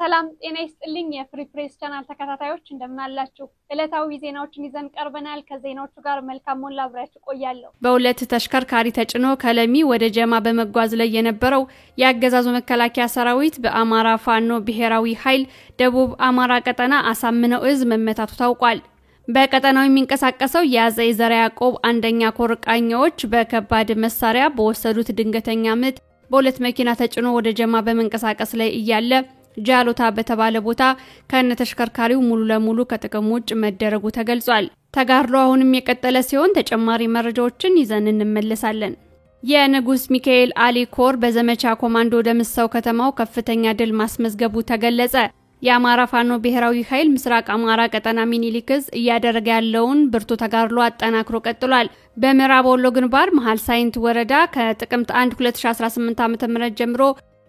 ሰላም ጤና ይስጥልኝ የፍሪ ፕሬስ ቻናል ተከታታዮች እንደምን አላችሁ? ዕለታዊ ዜናዎችን ይዘን ቀርበናል። ከዜናዎቹ ጋር መልካም ሞላ አብራችሁ ቆያለሁ። በሁለት ተሽከርካሪ ተጭኖ ከለሚ ወደ ጀማ በመጓዝ ላይ የነበረው የአገዛዙ መከላከያ ሰራዊት በአማራ ፋኖ ብሔራዊ ኃይል ደቡብ አማራ ቀጠና አሳምነው እዝ መመታቱ ታውቋል። በቀጠናው የሚንቀሳቀሰው የአዛይ ዘርዓ ያዕቆብ አንደኛ ኮር ቃኞች በከባድ መሳሪያ በወሰዱት ድንገተኛ ምት በሁለት መኪና ተጭኖ ወደ ጀማ በመንቀሳቀስ ላይ እያለ ጃሎታ በተባለ ቦታ ከነ ተሽከርካሪው ሙሉ ለሙሉ ከጥቅም ውጭ መደረጉ ተገልጿል። ተጋድሎ አሁንም የቀጠለ ሲሆን ተጨማሪ መረጃዎችን ይዘን እንመለሳለን። የንጉስ ሚካኤል አሊ ኮር በዘመቻ ኮማንዶ ደምሰው ከተማው ከፍተኛ ድል ማስመዝገቡ ተገለጸ። የአማራ ፋኖ ብሔራዊ ኃይል ምስራቅ አማራ ቀጠና ሚኒሊክዝ እያደረገ ያለውን ብርቱ ተጋድሎ አጠናክሮ ቀጥሏል። በምዕራብ ወሎ ግንባር መሃል ሳይንት ወረዳ ከጥቅምት 1 2018 ዓ.ም ጀምሮ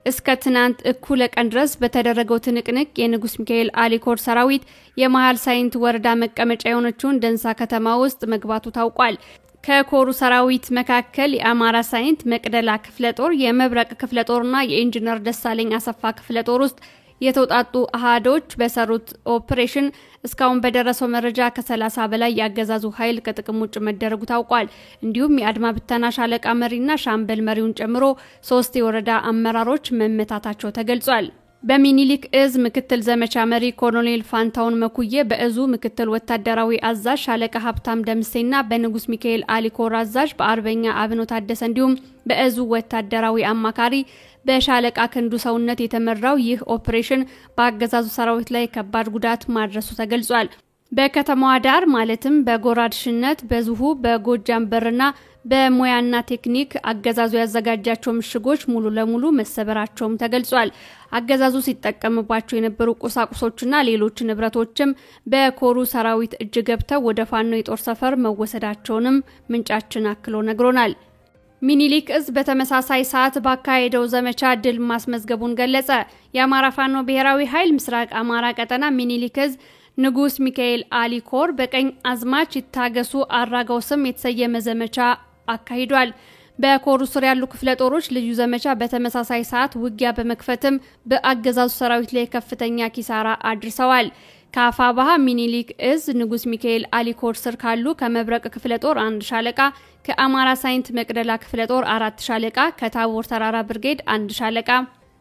እስከ ትናንት እኩለ ቀን ድረስ በተደረገው ትንቅንቅ የንጉስ ሚካኤል አሊ ኮር ሰራዊት የመሃል ሳይንት ወረዳ መቀመጫ የሆነችውን ደንሳ ከተማ ውስጥ መግባቱ ታውቋል። ከኮሩ ሰራዊት መካከል የአማራ ሳይንት መቅደላ ክፍለ ጦር፣ የመብረቅ ክፍለ ጦርና የኢንጂነር ደሳለኝ አሰፋ ክፍለ ጦር ውስጥ የተውጣጡ አሃዶች በሰሩት ኦፕሬሽን እስካሁን በደረሰው መረጃ ከ30 በላይ ያገዛዙ ኃይል ከጥቅም ውጭ መደረጉ ታውቋል። እንዲሁም የአድማ ብተና ሻለቃ መሪና ሻምበል መሪውን ጨምሮ 3 የወረዳ አመራሮች መመታታቸው ተገልጿል። በሚኒሊክ እዝ ምክትል ዘመቻ መሪ ኮሎኔል ፋንታውን መኩዬ በእዙ ምክትል ወታደራዊ አዛዥ ሻለቃ ሀብታም ደምሴና በንጉስ ሚካኤል አሊ ኮር አዛዥ በአርበኛ አብኖ ታደሰ እንዲሁም በእዙ ወታደራዊ አማካሪ በሻለቃ ክንዱ ሰውነት የተመራው ይህ ኦፕሬሽን በአገዛዙ ሰራዊት ላይ ከባድ ጉዳት ማድረሱ ተገልጿል። በከተማዋ ዳር ማለትም በጎራድሽነት በዙሁ በጎጃም በርና በሙያና ቴክኒክ አገዛዙ ያዘጋጃቸው ምሽጎች ሙሉ ለሙሉ መሰበራቸውም ተገልጿል። አገዛዙ ሲጠቀምባቸው የነበሩ ቁሳቁሶችና ሌሎች ንብረቶችም በኮሩ ሰራዊት እጅ ገብተው ወደ ፋኖ የጦር ሰፈር መወሰዳቸውንም ምንጫችን አክሎ ነግሮናል። ሚኒሊክ እዝ በተመሳሳይ ሰዓት ባካሄደው ዘመቻ ድል ማስመዝገቡን ገለጸ። የአማራ ፋኖ ብሔራዊ ኃይል ምስራቅ አማራ ቀጠና ሚኒሊክ እዝ ንጉስ ሚካኤል አሊ ኮር በቀኝ አዝማች ይታገሱ አራጋው ስም የተሰየመ ዘመቻ አካሂዷል። በኮሩ ስር ያሉ ክፍለ ጦሮች ልዩ ዘመቻ በተመሳሳይ ሰዓት ውጊያ በመክፈትም በአገዛዙ ሰራዊት ላይ ከፍተኛ ኪሳራ አድርሰዋል። ከአፋባሃ ሚኒሊክ እዝ ንጉስ ሚካኤል አሊ ኮር ስር ካሉ ከመብረቅ ክፍለ ጦር 1 ሻለቃ፣ ከአማራ ሳይንት መቅደላ ክፍለ ጦር 4 ሻለቃ፣ ከታቦር ተራራ ብርጌድ 1 ሻለቃ፣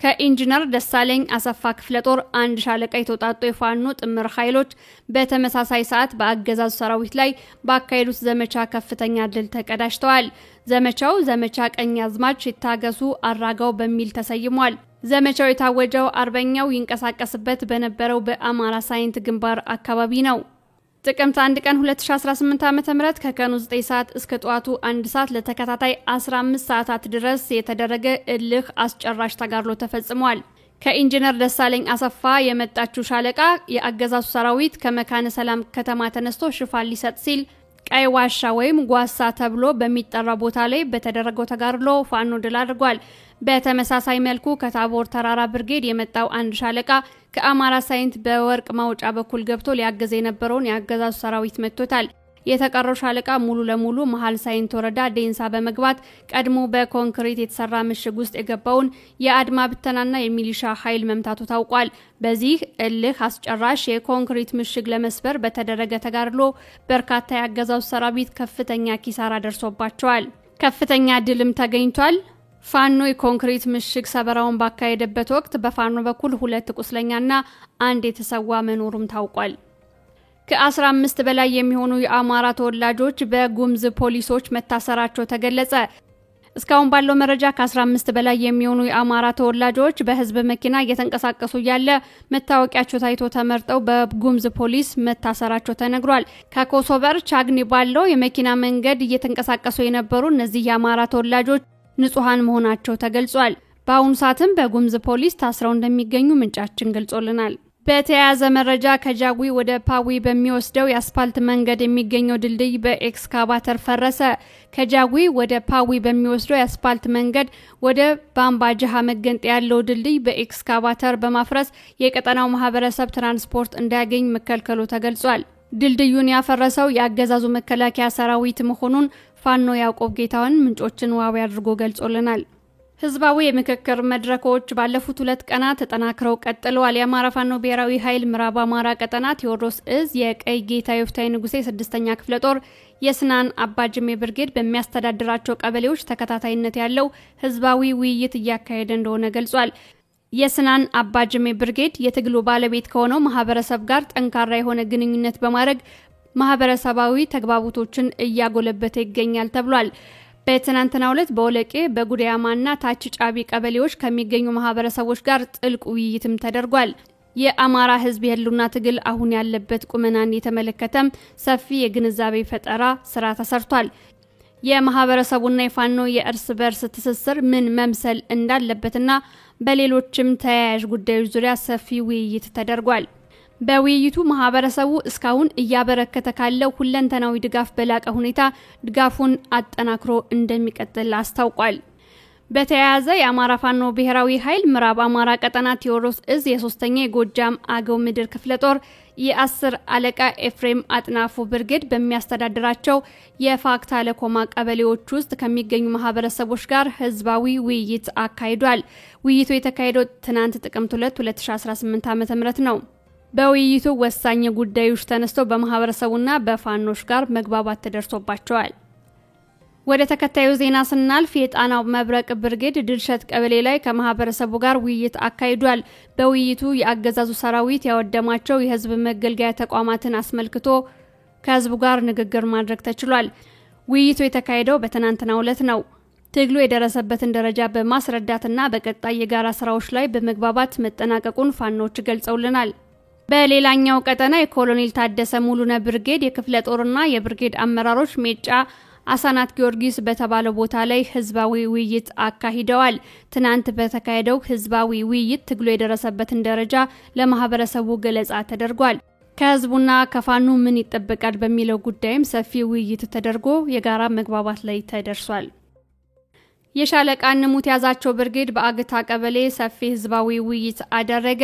ከኢንጂነር ደሳለኝ አሰፋ ክፍለ ጦር 1 ሻለቃ የተውጣጡ የፋኖ ጥምር ኃይሎች በተመሳሳይ ሰዓት በአገዛዙ ሰራዊት ላይ ባካሄዱት ዘመቻ ከፍተኛ ድል ተቀዳጅተዋል። ዘመቻው ዘመቻ ቀኛዝማች ይታገሱ አራጋው በሚል ተሰይሟል። ዘመቻው የታወጀው አርበኛው ይንቀሳቀስበት በነበረው በአማራ ሳይንት ግንባር አካባቢ ነው። ጥቅምት 1 ቀን 2018 ዓ.ም ከቀኑ 9 ሰዓት እስከ ጧቱ 1 ሰዓት ለተከታታይ 15 ሰዓታት ድረስ የተደረገ እልህ አስጨራሽ ተጋድሎ ተፈጽሟል። ከኢንጂነር ደሳለኝ አሰፋ የመጣችው ሻለቃ የአገዛዙ ሰራዊት ከመካነ ሰላም ከተማ ተነስቶ ሽፋን ሊሰጥ ሲል ቀይ ዋሻ ወይም ጓሳ ተብሎ በሚጠራ ቦታ ላይ በተደረገው ተጋድሎ ፋኖ ድል አድርጓል። በተመሳሳይ መልኩ ከታቦር ተራራ ብርጌድ የመጣው 1 ሻለቃ ከአማራ ሳይንት በወርቅ ማውጫ በኩል ገብቶ ሊያገዝ የነበረውን የአገዛዙ ሰራዊት መጥቶታል። የተቀረው ሻለቃ ሙሉ ለሙሉ መሃል ሳይንት ወረዳ ዴንሳ በመግባት ቀድሞ በኮንክሪት የተሰራ ምሽግ ውስጥ የገባውን የአድማ ብተናና የሚሊሻ ኃይል መምታቱ ታውቋል። በዚህ እልህ አስጨራሽ የኮንክሪት ምሽግ ለመስበር በተደረገ ተጋድሎ በርካታ የአገዛዙ ሰራዊት ከፍተኛ ኪሳራ ደርሶባቸዋል። ከፍተኛ ድልም ተገኝቷል። ፋኖ የኮንክሪት ምሽግ ሰበራውን ባካሄደበት ወቅት በፋኖ በኩል 2 ቁስለኛና 1 የተሰዋ መኖሩም ታውቋል። ከ15 በላይ የሚሆኑ የአማራ ተወላጆች በጉምዝ ፖሊሶች መታሰራቸው ተገለጸ። እስካሁን ባለው መረጃ ከ15 በላይ የሚሆኑ የአማራ ተወላጆች በህዝብ መኪና እየተንቀሳቀሱ ያለ መታወቂያቸው ታይቶ ተመርጠው በጉምዝ ፖሊስ መታሰራቸው ተነግሯል። ከኮሶበር ቻግኒ ባለው የመኪና መንገድ እየተንቀሳቀሱ የነበሩ እነዚህ የአማራ ተወላጆች ንጹሃን መሆናቸው ተገልጿል። በአሁኑ ሰዓትም በጉምዝ ፖሊስ ታስረው እንደሚገኙ ምንጫችን ገልጾልናል። በተያያዘ መረጃ ከጃዊ ወደ ፓዊ በሚወስደው የአስፋልት መንገድ የሚገኘው ድልድይ በኤክስካቫተር ፈረሰ። ከጃዊ ወደ ፓዊ በሚወስደው የአስፋልት መንገድ ወደ ባምባጃሃ መገንጠያ ያለው ድልድይ በኤክስካቫተር በማፍረስ የቀጠናው ማህበረሰብ ትራንስፖርት እንዳያገኝ መከልከሉ ተገልጿል። ድልድዩን ያፈረሰው የአገዛዙ መከላከያ ሰራዊት መሆኑን ፋኖ ያዕቆብ ጌታውን ምንጮችን ዋቢ አድርጎ ገልጾልናል። ህዝባዊ የምክክር መድረኮች ባለፉት 2 ቀናት ተጠናክረው ቀጥለዋል። የአማራ ፋኖ ብሔራዊ ኃይል ምዕራብ አማራ ቀጠና ቴዎድሮስ እዝ የቀይ ጌታ ዮፍታይ ንጉሴ 6ኛ ክፍለ ጦር የስናን አባጅሜ ብርጌድ በሚያስተዳድራቸው ቀበሌዎች ተከታታይነት ያለው ህዝባዊ ውይይት እያካሄደ እንደሆነ ገልጿል። የስናን አባጅሜ ብርጌድ የትግሉ ባለቤት ከሆነው ማህበረሰብ ጋር ጠንካራ የሆነ ግንኙነት በማድረግ ማህበረሰባዊ ተግባቦቶችን እያጎለበተ ይገኛል ተብሏል። በትናንትናው ዕለት በወለቄ በጉዳያማና ታች ጫቢ ቀበሌዎች ከሚገኙ ማህበረሰቦች ጋር ጥልቅ ውይይትም ተደርጓል። የአማራ ህዝብ የህልውና ትግል አሁን ያለበት ቁመናን የተመለከተም ሰፊ የግንዛቤ ፈጠራ ስራ ተሰርቷል። የማህበረሰቡና የፋኖ የእርስ በርስ ትስስር ምን መምሰል እንዳለበትና በሌሎችም ተያያዥ ጉዳዮች ዙሪያ ሰፊ ውይይት ተደርጓል። በውይይቱ ማህበረሰቡ እስካሁን እያበረከተ ካለው ሁለንተናዊ ድጋፍ በላቀ ሁኔታ ድጋፉን አጠናክሮ እንደሚቀጥል አስታውቋል። በተያያዘ የአማራ ፋኖ ብሔራዊ ኃይል ምዕራብ አማራ ቀጠና ቴዎድሮስ እዝ የ3ኛ የጎጃም አገው ምድር ክፍለ ጦር የ10 አለቃ ኤፍሬም አጥናፉ ብርጌድ በሚያስተዳድራቸው የፋክታ ለኮማ ቀበሌዎች ውስጥ ከሚገኙ ማህበረሰቦች ጋር ህዝባዊ ውይይት አካሂዷል። ውይይቱ የተካሄደው ትናንት ጥቅምት 2 2018 ዓ.ም ነው። በውይይቱ ወሳኝ ጉዳዮች ተነስተው በማህበረሰቡና በፋኖች ጋር መግባባት ተደርሶባቸዋል። ወደ ተከታዩ ዜና ስናልፍ የጣናው መብረቅ ብርጌድ ድልሸት ቀበሌ ላይ ከማህበረሰቡ ጋር ውይይት አካሂዷል። በውይይቱ የአገዛዙ ሰራዊት ያወደማቸው የህዝብ መገልገያ ተቋማትን አስመልክቶ ከህዝቡ ጋር ንግግር ማድረግ ተችሏል። ውይይቱ የተካሄደው በትናንትናው ዕለት ነው። ትግሉ የደረሰበትን ደረጃ በማስረዳትና በቀጣይ የጋራ ስራዎች ላይ በመግባባት መጠናቀቁን ፋኖች ገልጸውልናል። በሌላኛው ቀጠና የኮሎኔል ታደሰ ሙሉነ ብርጌድ የክፍለ ጦርና የብርጌድ አመራሮች ሜጫ አሳናት ጊዮርጊስ በተባለው ቦታ ላይ ህዝባዊ ውይይት አካሂደዋል። ትናንት በተካሄደው ህዝባዊ ውይይት ትግሉ የደረሰበትን ደረጃ ለማህበረሰቡ ገለጻ ተደርጓል። ከህዝቡና ከፋኑ ምን ይጠበቃል በሚለው ጉዳይም ሰፊ ውይይት ተደርጎ የጋራ መግባባት ላይ ተደርሷል። የሻለቃ ንሙት ያዛቸው ብርጌድ በአግታ ቀበሌ ሰፊ ህዝባዊ ውይይት አደረገ።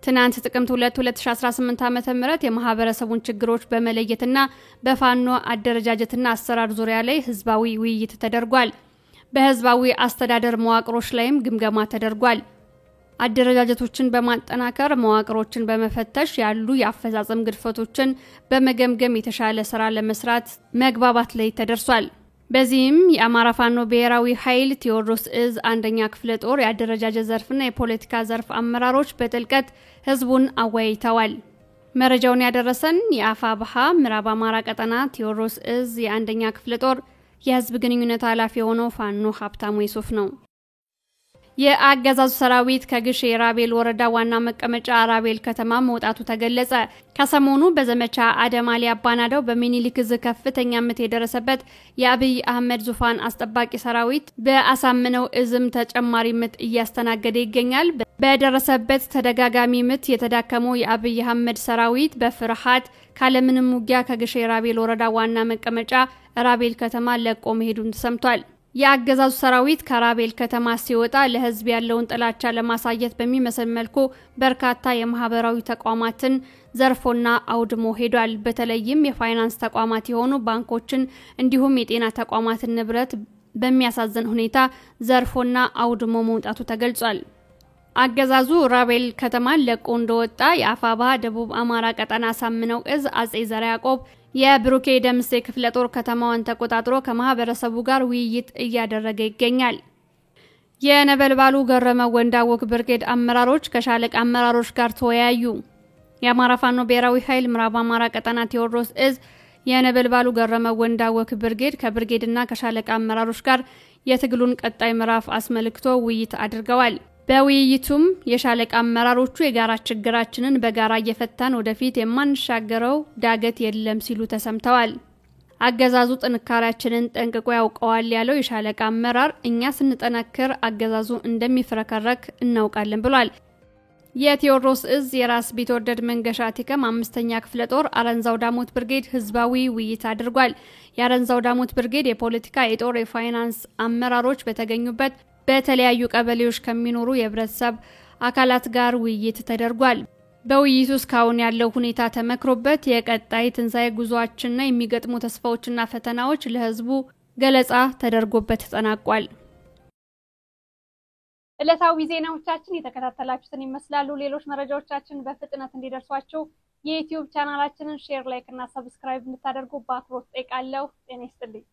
ትናንት ጥቅምት 2 2018 ዓ.ም የማህበረሰቡን ችግሮች በመለየትና በፋኖ አደረጃጀትና አሰራር ዙሪያ ላይ ህዝባዊ ውይይት ተደርጓል። በህዝባዊ አስተዳደር መዋቅሮች ላይም ግምገማ ተደርጓል። አደረጃጀቶችን በማጠናከር መዋቅሮችን በመፈተሽ ያሉ የአፈጻጸም ግድፈቶችን በመገምገም የተሻለ ስራ ለመስራት መግባባት ላይ ተደርሷል። በዚህም የአማራ ፋኖ ብሔራዊ ኃይል ቴዎድሮስ እዝ 1ኛ ክፍለ ጦር የአደረጃጀት ዘርፍና የፖለቲካ ዘርፍ አመራሮች በጥልቀት ህዝቡን አወያይተዋል። መረጃውን ያደረሰን የአፋብሃ ምዕራብ አማራ ቀጠና ቴዎድሮስ እዝ የ1ኛ ክፍለ ጦር የህዝብ ግንኙነት ኃላፊ የሆነው ፋኖ ሀብታሙ ይሱፍ ነው። የአገዛዙ ሰራዊት ከግሽ የራቤል ወረዳ ዋና መቀመጫ ራቤል ከተማ መውጣቱ ተገለጸ። ከሰሞኑ በዘመቻ አደማሊ አባናዳው በሚኒሊክ እዝ ከፍተኛ ምት የደረሰበት የአብይ አህመድ ዙፋን አስጠባቂ ሰራዊት በአሳምነው እዝም ተጨማሪ ምት እያስተናገደ ይገኛል። በደረሰበት ተደጋጋሚ ምት የተዳከመው የአብይ አህመድ ሰራዊት በፍርሃት ካለምንም ውጊያ ከግሽ የራቤል ወረዳ ዋና መቀመጫ ራቤል ከተማ ለቆ መሄዱን ተሰምቷል። የአገዛዙ ሰራዊት ከራቤል ከተማ ሲወጣ ለህዝብ ያለውን ጥላቻ ለማሳየት በሚመስል መልኩ በርካታ የማህበራዊ ተቋማትን ዘርፎና አውድሞ ሄዷል። በተለይም የፋይናንስ ተቋማት የሆኑ ባንኮችን እንዲሁም የጤና ተቋማትን ንብረት በሚያሳዝን ሁኔታ ዘርፎና አውድሞ መውጣቱ ተገልጿል። አገዛዙ ራቤል ከተማን ለቆ እንደወጣ የአፋብሃ ደቡብ አማራ ቀጠና ሳምነው እዝ አጼ ዘርዓ ያዕቆብ የብሩኬ ደምሴ ክፍለ ጦር ከተማዋን ተቆጣጥሮ ከማህበረሰቡ ጋር ውይይት እያደረገ ይገኛል። የነበልባሉ ገረመው ወንዳወክ ብርጌድ አመራሮች ከሻለቃ አመራሮች ጋር ተወያዩ። የአማራ ፋኖ ብሔራዊ ኃይል ምዕራብ አማራ ቀጠና ቴዎድሮስ እዝ የነበልባሉ ገረመው ወንዳወክ ብርጌድ ከብርጌድና ከሻለቃ አመራሮች ጋር የትግሉን ቀጣይ ምዕራፍ አስመልክቶ ውይይት አድርገዋል። በውይይቱም የሻለቃ አመራሮቹ የጋራ ችግራችንን በጋራ እየፈታን ወደፊት የማንሻገረው ዳገት የለም ሲሉ ተሰምተዋል። አገዛዙ ጥንካሬያችንን ጠንቅቆ ያውቀዋል ያለው የሻለቃ አመራር እኛ ስንጠነክር አገዛዙ እንደሚፍረከረክ እናውቃለን ብሏል። የቴዎድሮስ እዝ የራስ ቢትወደድ መንገሻ ቲከም 5ኛ ክፍለ ጦር አረንዛው ዳሞት ብርጌድ ህዝባዊ ውይይት አድርጓል። የአረንዛው ዳሞት ብርጌድ የፖለቲካ የጦር የፋይናንስ አመራሮች በተገኙበት በተለያዩ ቀበሌዎች ከሚኖሩ የህብረተሰብ አካላት ጋር ውይይት ተደርጓል። በውይይቱ እስካሁን ያለው ሁኔታ ተመክሮበት የቀጣይ ትንሳኤ ጉዟችንና የሚገጥሙ ተስፋዎችና ፈተናዎች ለህዝቡ ገለጻ ተደርጎበት ተጠናቋል። ዕለታዊ ዜናዎቻችን የተከታተላችሁትን ይመስላሉ። ሌሎች መረጃዎቻችን በፍጥነት እንዲደርሷችሁ የዩቲዩብ ቻናላችንን ሼር፣ ላይክ እና ሰብስክራይብ እንድታደርጉ በአክብሮት ጠይቃለሁ። ጤና ይስጥልኝ።